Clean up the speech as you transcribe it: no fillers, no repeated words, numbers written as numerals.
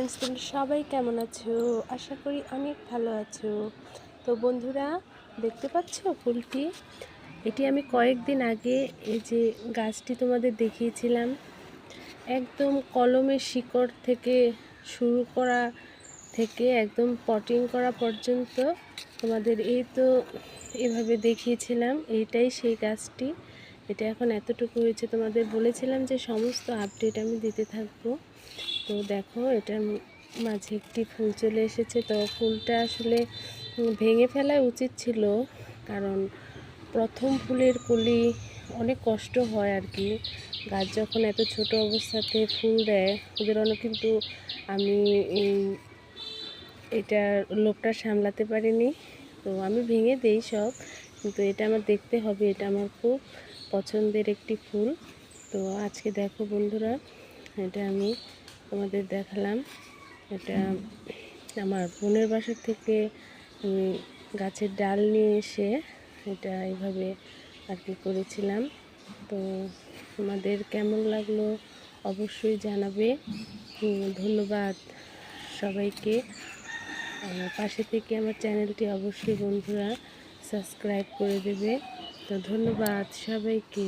Friends, তোমরা সবাই কেমন আছো? আশা করি অনেক ভালো আছো। তো বন্ধুরা, দেখতে পাচ্ছ ফুলটি? এটি আমি কয়েকদিন আগে এই যে গাছটি তোমাদের দেখিয়েছিলাম, একদম কলমের শিকড় থেকে শুরু করা থেকে একদম পটিং করা পর্যন্ত তোমাদের এই তো এভাবে দেখিয়েছিলাম। এইটাই সেই গাছটি। এটা এখন এতটুকু হয়েছে। তোমাদের বলেছিলাম যে সমস্ত আপডেট আমি দিতে থাকবো। তো দেখো, এটার মাঝে একটি ফুল চলে এসেছে। তো ফুলটা আসলে ভেঙে ফেলা উচিত ছিল, কারণ প্রথম ফুলের কলি অনেক কষ্ট হয় আর কি। গাছ যখন এত ছোট অবস্থাতে ফুল দেয়, ওদের অনেক, কিন্তু আমি এটার লোভটা সামলাতে পারিনি। তো আমি ভেঙে দেই সব, কিন্তু এটা আমার দেখতে হবে। এটা আমার খুব পছন্দের একটি ফুল। তো আজকে দেখো বন্ধুরা, এটা আমি তোমাদের দেখালাম। এটা আমার বোনের বাসা থেকে গাছের ডাল নিয়ে এসে এটা এইভাবে আর কি করেছিলাম। তো তোমাদের কেমন লাগলো অবশ্যই জানাবে। ধন্যবাদ সবাইকে। পাশে থেকে আমার চ্যানেলটি অবশ্যই বন্ধুরা সাবস্ক্রাইব করে দেবে। তো ধন্যবাদ সবাইকে।